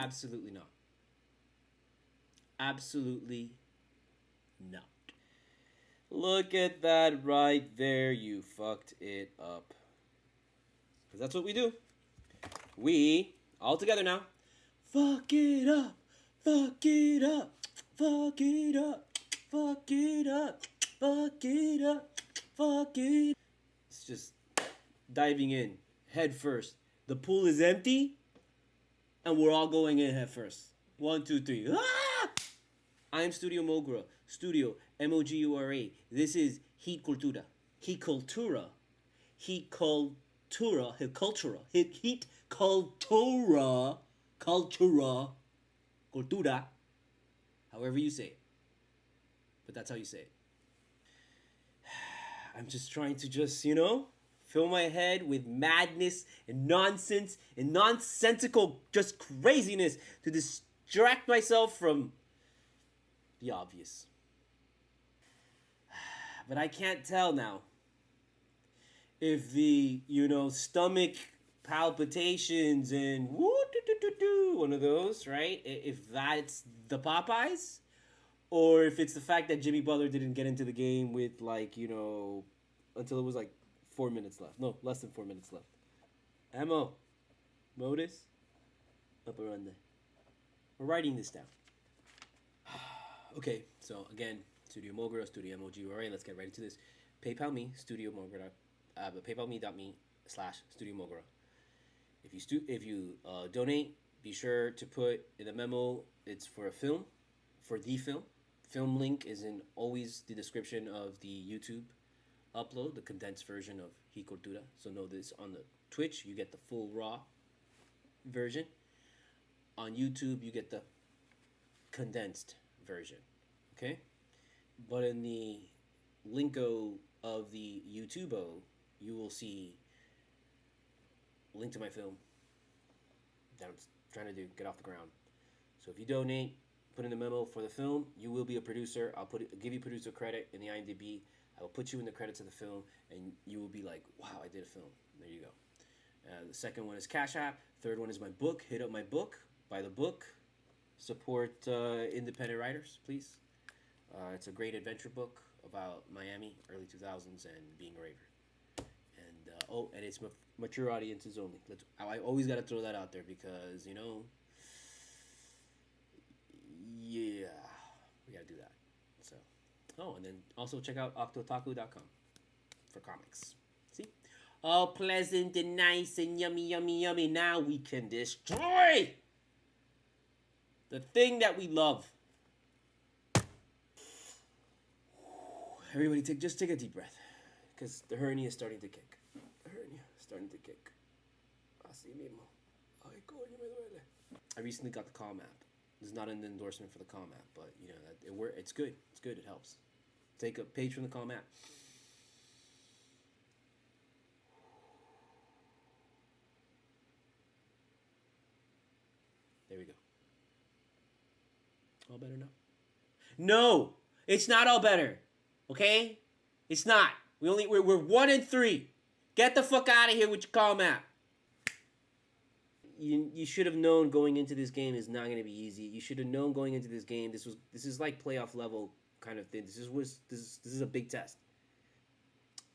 Absolutely not. Absolutely not. Look at that right there. You fucked it up. Because that's what we do. We, all together now, fuck it up. Fuck it up. Fuck it up. Fuck it up. Fuck it up. Fuck it. It's just diving in head first. The pool is empty, and we're all going in head first. 1, 2, 3. Ah! I am Studio Mogura. Studio Mogura. This is Heat Cultura. Heat Cultura. Heat Cultura. Heat Cultura. Heat Cultura. Cultura. Cultura. However you say it. But that's how you say it. I'm just trying to fill my head with madness and nonsense and nonsensical just craziness to distract myself from the obvious. But I can't tell now if the, stomach palpitations and one of those, right? If that's the Popeyes, or if it's the fact that Jimmy Butler didn't get into the game with until it was 4 minutes left. No, less than 4 minutes left. Ammo. Modus. Up around there. We're writing this down. Okay, so again, Studio Mogura, Studio Mogura. Let's get right into this. PayPal me, Studio Mogura. PayPalme.me/Studio Mogura. If you donate, be sure to put in the memo it's for a film, for the film. Film link is in always the description of the YouTube upload, the condensed version of Hikultura. So know this, on the Twitch you get the full raw version. On YouTube you get the condensed version. Okay? But in the linko of the YouTubo, you will see a link to my film that I'm trying to get off the ground. So if you donate, put in the memo for the film, you will be a producer. I'll give you producer credit in the IMDb. I will put you in the credits of the film, and you will be like, wow, I did a film. There you go. The second one is Cash App. Third one is my book. Hit up my book. Buy the book. Support independent writers, please. It's a great adventure book about Miami, early 2000s, and being a raver. And it's mature audiences only. I always got to throw that out there because, yeah, we got to do that. So, and then also check out octotaku.com for comics. See? All pleasant and nice and yummy, yummy, yummy. Now we can destroy the thing that we love. Everybody just take a deep breath, because the hernia is starting to kick. The hernia is starting to kick. Así mismo. Ay, coño, me duele. I recently got the Calm app. This is not an endorsement for the Calm app, but it's good. It's good. It helps. Take a page from the Calm app. There we go. All better now? No, it's not all better. Okay? It's not. We're 1-3. Get the fuck out of here with your Calm app. You should have known going into this game is not going to be easy. You should have known going into this game this is like playoff level kind of thing. This is a big test.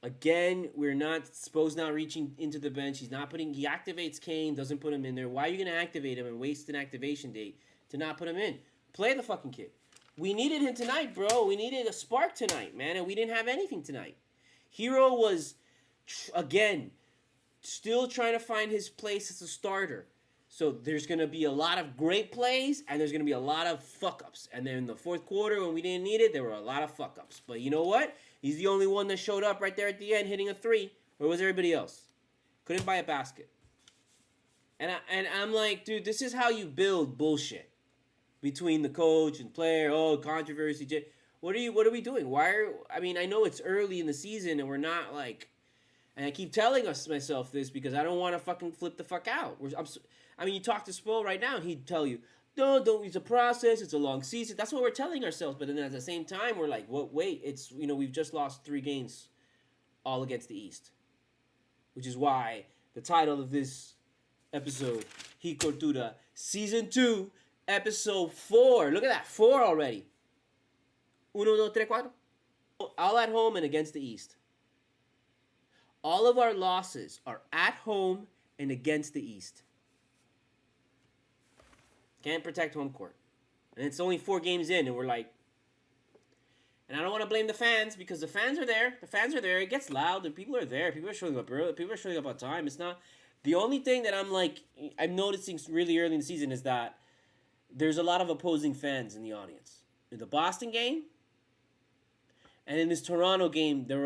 Again, we're not supposed not reaching into the bench. He activates Kane, doesn't put him in there. Why are you going to activate him and waste an activation date to not put him in? Play the fucking kid. We needed him tonight, bro. We needed a spark tonight, man, and we didn't have anything tonight. Hero was, again, still trying to find his place as a starter. So there's going to be a lot of great plays, and there's going to be a lot of fuck-ups. And then in the fourth quarter, when we didn't need it, there were a lot of fuck-ups. But you know what? He's the only one that showed up right there at the end hitting a three. Where was everybody else? Couldn't buy a basket. And I'm like, dude, this is how you build bullshit between the coach and player. Oh, controversy. What are we doing? I know it's early in the season, and we're not like... And I keep telling myself this because I don't want to fucking flip the fuck out. You talk to Spo right now, and he'd tell you, no, don't, it's a process, it's a long season. That's what we're telling ourselves. But then at the same time, we're like, wait, it's, we've just lost 3 games all against the East. Which is why the title of this episode CULTURA Season 2, Episode 4. Look at that, 4 already. 1, 2, 3, 4. All at home and against the East. All of our losses are at home and against the East. Can't protect home court. And it's only 4 games in, and we're like... And I don't want to blame the fans, because the fans are there. The fans are there. It gets loud, and people are there. People are showing up early. People are showing up on time. It's not... The only thing that I'm noticing really early in the season is that there's a lot of opposing fans in the audience. In the Boston game, and in this Toronto game, there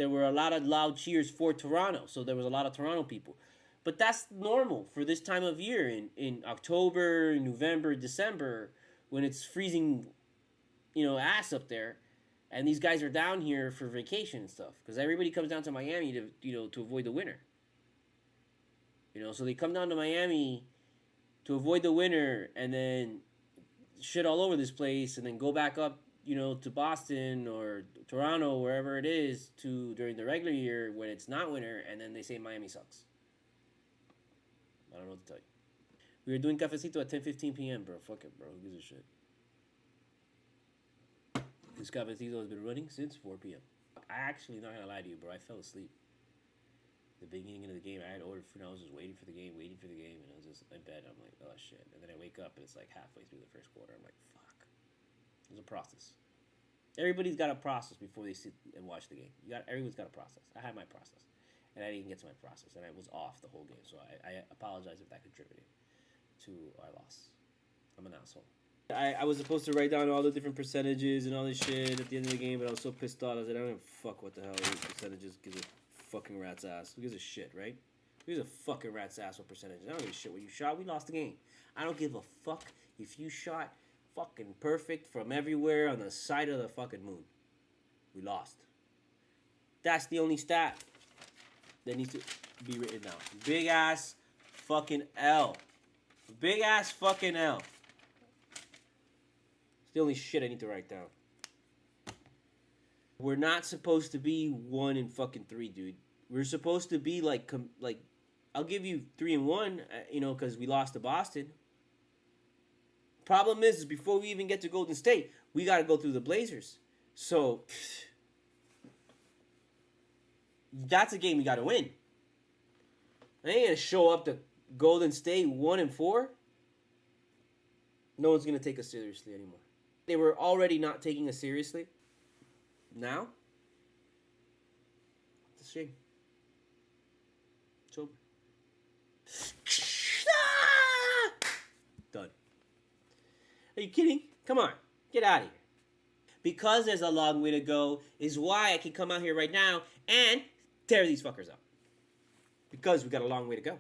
were a lot of loud cheers for Toronto. So there was a lot of Toronto people. But that's normal for this time of year in October, November, December, when it's freezing, ass up there. And these guys are down here for vacation and stuff. Because everybody comes down to Miami to avoid the winter. So they come down to Miami to avoid the winter and then shit all over this place and then go back up, to Boston or Toronto, wherever it is, during the regular year when it's not winter, and then they say Miami sucks. I don't know what to tell you. We were doing cafecito at 10:15 p.m., bro. Fuck it, bro. Who gives a shit? This cafecito has been running since 4 p.m. I actually, not gonna lie to you, bro. I fell asleep. The beginning of the game, I had ordered food, and I was just waiting for the game, and I was just in bed. I'm like, oh shit. And then I wake up, and it's like halfway through the first quarter. I'm like, fuck. There's a process. Everybody's got a process before they sit and watch the game. Everyone's got a process. I had my process. And I didn't get to my process, and I was off the whole game. So I apologize if that contributed to our loss. I'm an asshole. I was supposed to write down all the different percentages and all this shit at the end of the game, but I was so pissed off. I said, I don't give a fuck what the hell these percentages gives a fucking rat's ass. Who gives a shit, right? Who gives a fucking rat's ass what percentages? I don't give a shit what you shot. We lost the game. I don't give a fuck if you shot fucking perfect from everywhere on the side of the fucking moon. We lost. That's the only stat that needs to be written down. Big ass fucking L. Big ass fucking L. It's the only shit I need to write down. We're not supposed to be 1 and fucking 3, dude. We're supposed to be like I'll give you 3 and 1, because we lost to Boston. Problem is before we even get to Golden State, we got to go through the Blazers. So that's a game we got to win. I ain't gonna show up to Golden State 1 and 4. No one's gonna take us seriously anymore. They were already not taking us seriously. Now, it's a shame. It's over. Done. Are you kidding? Come on, get out of here. Because there's a long way to go is why I can come out here right now and tear these fuckers up. Because we got a long way to go.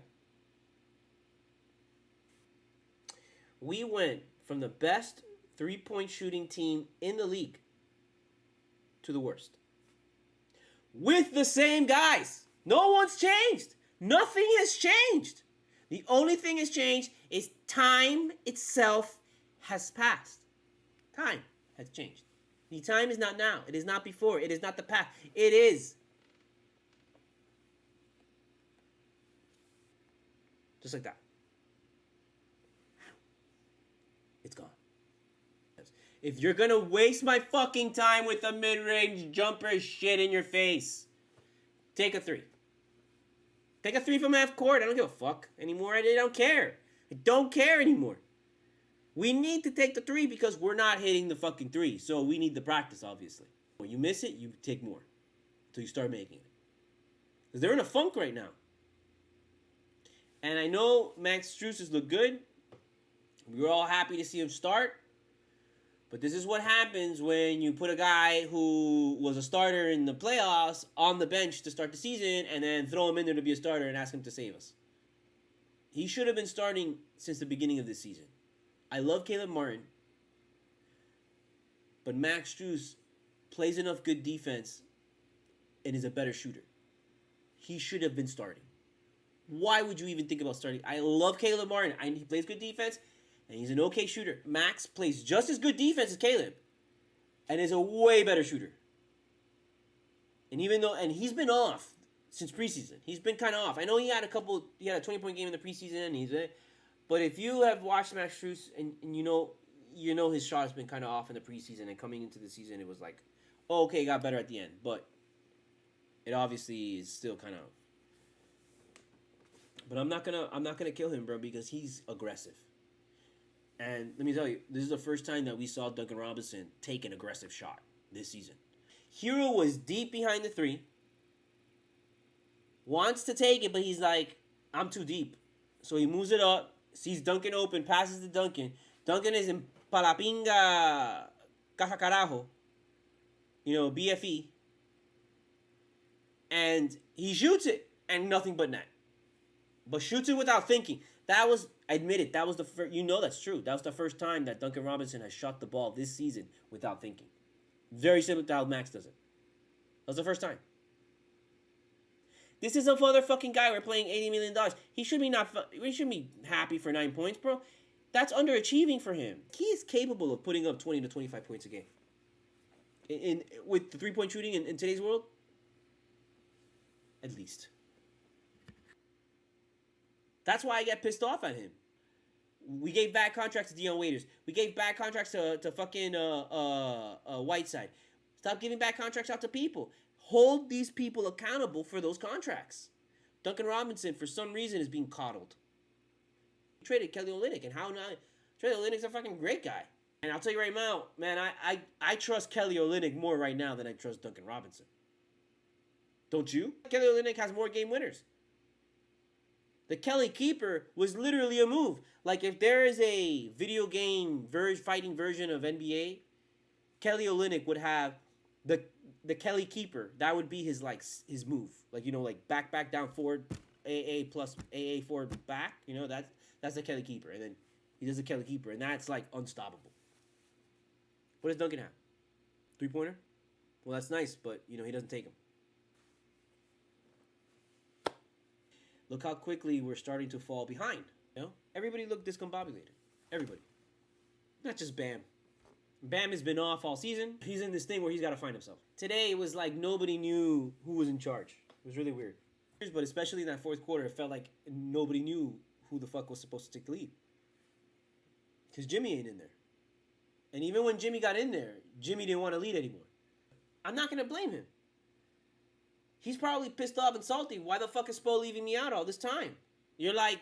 We went from the best three-point shooting team in the league to the worst. With the same guys. No one's changed. Nothing has changed. The only thing has changed is time itself has passed. Time has changed. The time is not now. It is not before. It is not the past. It is. Just like that. It's gone. If you're gonna waste my fucking time with a mid-range jumper shit in your face, take a 3. Take a 3 from half court. I don't give a fuck anymore. I don't care. I don't care anymore. We need to take the 3 because we're not hitting the fucking 3. So we need the practice, obviously. When you miss it, you take more until you start making it. Because they're in a funk right now. And I know Max Strus has looked good. We were all happy to see him start. But this is what happens when you put a guy who was a starter in the playoffs on the bench to start the season and then throw him in there to be a starter and ask him to save us. He should have been starting since the beginning of this season. I love Caleb Martin. But Max Strus plays enough good defense and is a better shooter. He should have been starting. Why would you even think about starting? I love Caleb Martin. He plays good defense, and he's an okay shooter. Max plays just as good defense as Caleb, and is a way better shooter. And he's been off since preseason. He's been kind of off. I know he had a 20-point game in the preseason, and But if you have watched Max Strus and you know his shot has been kind of off in the preseason, and coming into the season it was like, oh, okay, it got better at the end, but it obviously is still kind of. But I'm not gonna kill him, bro, because he's aggressive. And let me tell you, this is the first time that we saw Duncan Robinson take an aggressive shot this season. Hero was deep behind the three, wants to take it, but he's like, I'm too deep. So he moves it up, sees Duncan open, passes to Duncan. Duncan is in palapinga caja carajo, BFE. And he shoots it, and nothing but net. But shoots it without thinking. That was, admit it, that was the first, that's true. That was the first time that Duncan Robinson has shot the ball this season without thinking. Very similar to how Max does it. That was the first time. This is a motherfucking guy we're playing $80 million. He should be happy for 9 points, bro. That's underachieving for him. He is capable of putting up 20 to 25 points a game. With the three-point shooting in today's world, at least. That's why I get pissed off at him. We gave bad contracts to Dion Waiters. We gave bad contracts to fucking Whiteside. Stop giving bad contracts out to people. Hold these people accountable for those contracts. Duncan Robinson, for some reason, is being coddled. We traded Kelly Olynyk, and how not? Kelly Olynyk's a fucking great guy. And I'll tell you right now, man, I trust Kelly Olynyk more right now than I trust Duncan Robinson. Don't you? Kelly Olynyk has more game winners. The Kelly Keeper was literally a move. Like, if there is a video game fighting version of NBA, Kelly Olynyk would have the Kelly Keeper. That would be his move. Like back down forward, AA plus AA forward back. That's the Kelly Keeper. And then he does the Kelly Keeper, and that's like unstoppable. What does Duncan have? 3-pointer? Well, that's nice, but he doesn't take them. Look how quickly we're starting to fall behind. Everybody looked discombobulated. Everybody. Not just Bam. Bam has been off all season. He's in this thing where he's got to find himself. Today, it was like nobody knew who was in charge. It was really weird. But especially in that fourth quarter, it felt like nobody knew who the fuck was supposed to take the lead. Because Jimmy ain't in there. And even when Jimmy got in there, Jimmy didn't want to lead anymore. I'm not going to blame him. He's probably pissed off and salty. Why the fuck is Spo leaving me out all this time? You're like,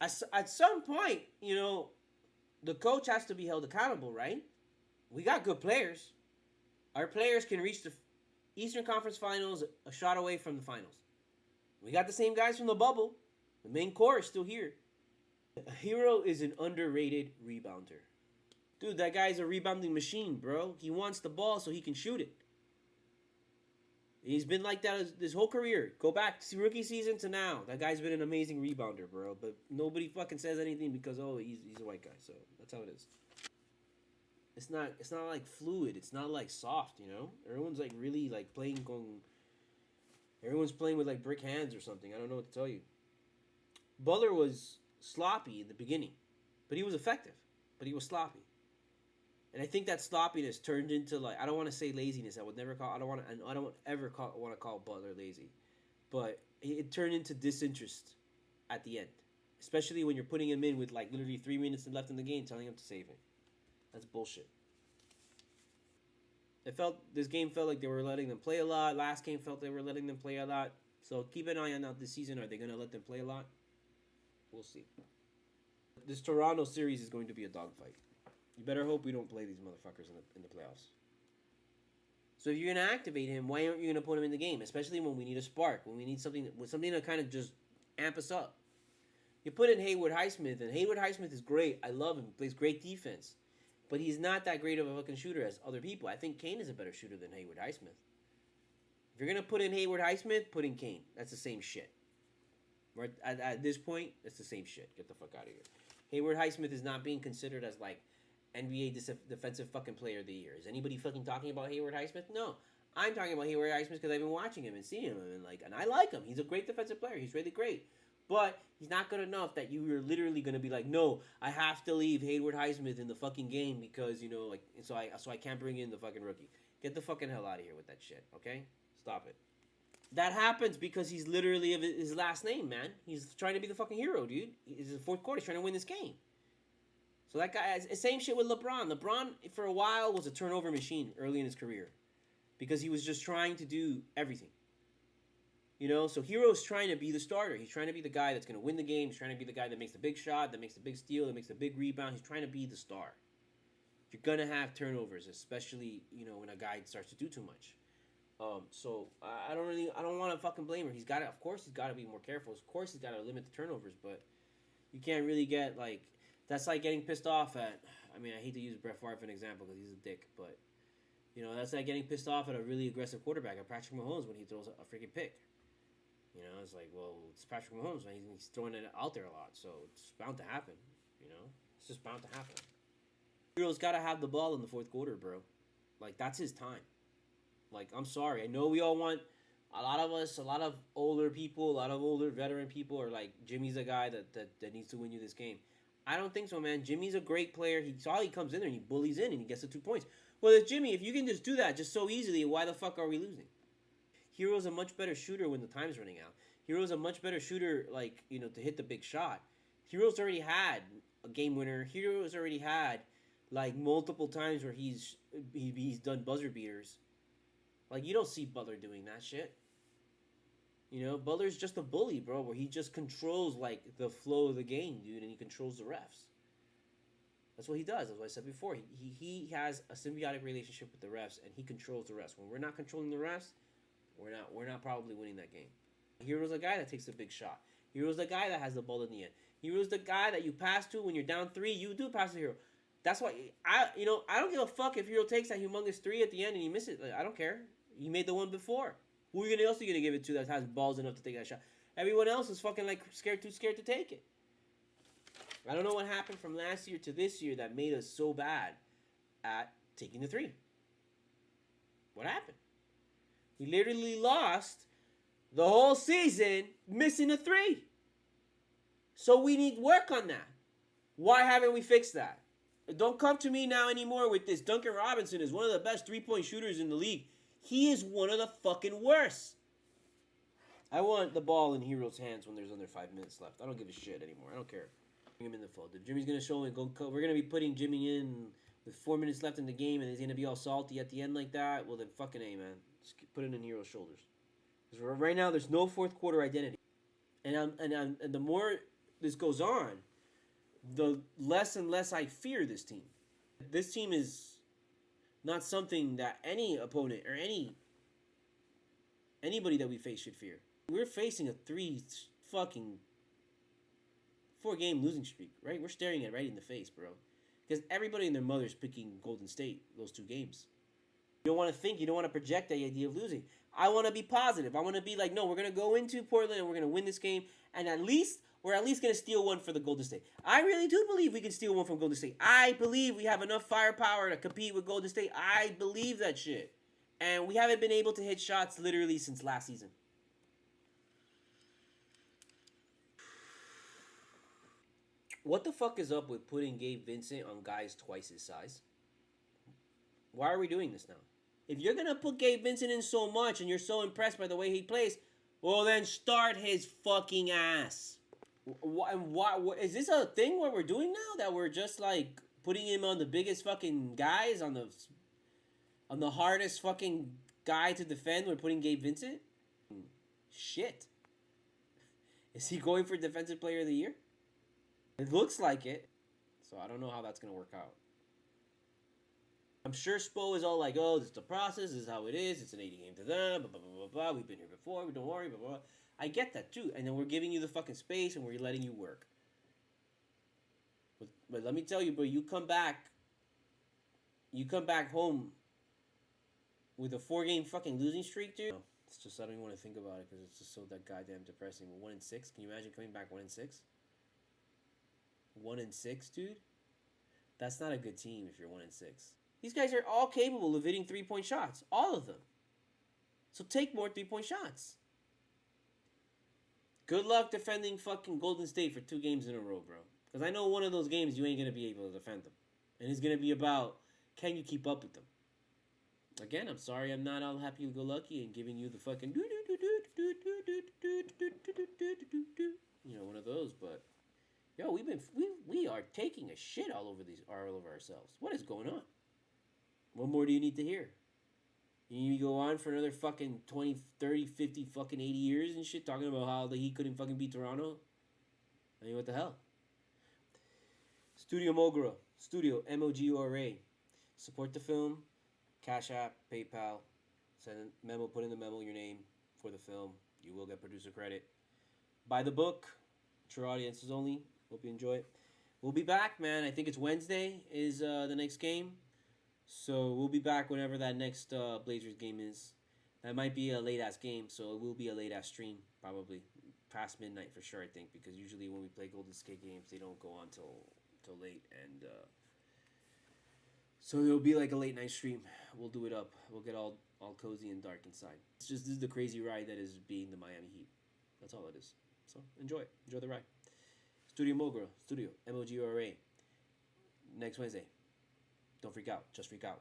at some point, the coach has to be held accountable, right? We got good players. Our players can reach the Eastern Conference Finals a shot away from the finals. We got the same guys from the bubble. The main core is still here. Hero is an underrated rebounder. Dude, that guy's a rebounding machine, bro. He wants the ball so he can shoot it. He's been like that his whole career. Go back to rookie season to now. That guy's been an amazing rebounder, bro. But nobody fucking says anything because, he's a white guy. So that's how it is. It's not like fluid. It's not like soft, Everyone's like really like everyone's playing with like brick hands or something. I don't know what to tell you. Butler was sloppy in the beginning, but he was effective. But he was sloppy. And I think that sloppiness turned into like, I don't want to say laziness. I don't ever want to call Butler lazy, but it turned into disinterest at the end, especially when you're putting him in with like literally 3 minutes left in the game, telling him to save it. That's bullshit. This game felt like they were letting them play a lot. Last game felt they were letting them play a lot. So keep an eye on that this season. Are they going to let them play a lot? We'll see. This Toronto series is going to be a dogfight. You better hope we don't play these motherfuckers in the playoffs. So if you're going to activate him, why aren't you going to put him in the game? Especially when we need a spark, when we need something to kind of just amp us up. You put in Haywood Highsmith, and Haywood Highsmith is great. I love him. He plays great defense. But he's not that great of a fucking shooter as other people. I think Kane is a better shooter than Haywood Highsmith. If you're going to put in Haywood Highsmith, put in Kane. That's the same shit. Right? At this point, it's the same shit. Get the fuck out of here. Haywood Highsmith is not being considered as like NBA defensive fucking player of the year. Is anybody fucking talking about Haywood Highsmith? No. I'm talking about Haywood Highsmith because I've been watching him and seeing him and I like him. He's a great defensive player. He's really great. But he's not good enough that you're literally going to be like, no, I have to leave Haywood Highsmith in the fucking game because, so I can't bring in the fucking rookie. Get the fucking hell out of here with that shit, okay? Stop it. That happens because he's literally of his last name, man. He's trying to be the fucking hero, dude. It's the fourth quarter. He's trying to win this game. So that guy, same shit with LeBron. LeBron, for a while, was a turnover machine early in his career because he was just trying to do everything. You know, so Hero's trying to be the starter. He's trying to be the guy that's going to win the game. He's trying to be the guy that makes the big shot, that makes the big steal, that makes the big rebound. He's trying to be the star. You're going to have turnovers, especially, you know, when a guy starts to do too much. So I don't want to fucking blame her. Of course, he's got to be more careful. Of course, he's got to limit the turnovers, but you can't really get, like, that's like getting pissed off at, I mean, I hate to use Brett Favre for an example because he's a dick, but, you know, that's like getting pissed off at a really aggressive quarterback, at Patrick Mahomes when he throws a freaking pick. You know, it's like, well, it's Patrick Mahomes, man. He's throwing it out there a lot, so it's bound to happen, you know? It's just bound to happen. Hero's got to have the ball in the fourth quarter, bro. Like, that's his time. Like, I'm sorry. I know we all want, a lot of us, a lot of older people, a lot of older veteran people are like, Jimmy's a guy that needs to win you this game. I don't think so, man. Jimmy's a great player. He comes in there and he bullies in and he gets the 2 points. Well, if Jimmy, if you can just do that just so easily, why the fuck are we losing? Hero's a much better shooter when the time's running out. Hero's a much better shooter, like, you know, to hit the big shot. Hero's already had a game winner. Hero's already had, like, multiple times where he's done buzzer beaters. Like, you don't see Butler doing that shit. You know, Butler's just a bully, bro, where he just controls, like, the flow of the game, dude, and he controls the refs. That's what he does. That's what I said before. He has a symbiotic relationship with the refs, and he controls the refs. When we're not controlling the refs, we're not probably winning that game. Hero's the guy that takes the big shot. Hero's the guy that has the ball in the end. Hero's the guy that you pass to when you're down 3. You do pass to Hero. That's why I don't give a fuck if Hero takes that humongous 3 at the end and he misses it. Like, I don't care. He made the one before. Who else are you gonna give it to that has balls enough to take that shot? Everyone else is fucking like too scared to take it. I don't know what happened from last year to this year that made us so bad at taking the 3. What happened? We literally lost the whole season missing a 3. So we need work on that. Why haven't we fixed that? Don't come to me now anymore with this. Duncan Robinson is one of the best 3-point shooters in the league. He is one of the fucking worst. I want the ball in Hero's hands when there's under 5 minutes left. I don't give a shit anymore. I don't care. Bring him in the fold. If Jimmy's going to show it, we're going to be putting Jimmy in with 4 minutes left in the game and he's going to be all salty at the end like that, well then fucking A, man. Just put it in Hero's shoulders. Because right now there's no fourth quarter identity. And the more this goes on, the less and less I fear this team. This team is not something that any opponent or anybody that we face should fear. We're facing a 4-game losing streak, right? We're staring it right in the face, bro. Because everybody and their mother's picking Golden State those 2 games. You don't want to think, you don't want to project the idea of losing. I want to be positive. I want to be like, no, we're going to go into Portland and we're going to win this game. And we're at least going to steal one for the Golden State. I really do believe we can steal one from Golden State. I believe we have enough firepower to compete with Golden State. I believe that shit. And we haven't been able to hit shots literally since last season. What the fuck is up with putting Gabe Vincent on guys twice his size? Why are we doing this now? If you're going to put Gabe Vincent in so much and you're so impressed by the way he plays, well then start his fucking ass. Why, is this a thing where we're doing now? That we're just like putting him on the biggest fucking guys, on the hardest fucking guy to defend? We're putting Gabe Vincent? Shit. Is he going for Defensive Player of the Year? It looks like it. So I don't know how that's going to work out. I'm sure Spo is all like, oh, this is the process, this is how it is, it's an 80 game to them, blah, blah, blah, blah, blah, we've been here before, don't worry, blah, blah, blah. I get that too, and then we're giving you the fucking space and we're letting you work. But let me tell you, bro, you come back home with a 4-game fucking losing streak, dude. It's just, I don't even want to think about it because it's just so that goddamn depressing. 1-6, can you imagine coming back 1-6? 1-6, dude? That's not a good team if you're 1-6. These guys are all capable of hitting 3-point shots. All of them. So take more 3-point shots. Good luck defending fucking Golden State for 2 games in a row, bro. Because I know one of those games you ain't going to be able to defend them. And it's going to be about, can you keep up with them? Again, I'm sorry I'm not all happy-go-lucky and giving you the fucking one of those. But yo, we are taking a shit all over ourselves. What is going on? What more do you need to hear? You need to go on for another fucking 20, 30, 50, fucking 80 years and shit talking about how the Heat couldn't fucking beat Toronto? I mean, what the hell? Studio Mogura. Studio, Mogura. Support the film. Cash App, PayPal. Send a memo, put in the memo your name for the film. You will get producer credit. Buy the book. Mature audiences only. Hope you enjoy it. We'll be back, man. I think it's Wednesday is the next game. So we'll be back whenever that next Blazers game is. That might be a late-ass game, so it will be a late-ass stream, probably. Past midnight for sure, I think, because usually when we play Golden State games, they don't go on till late, and so it'll be like a late-night stream. We'll do it up. We'll get all cozy and dark inside. This is the crazy ride that is being the Miami Heat. That's all it is. So enjoy it. Enjoy the ride. Studio Mogura. Studio, Mogura. Next Wednesday. Don't freak out. Just freak out.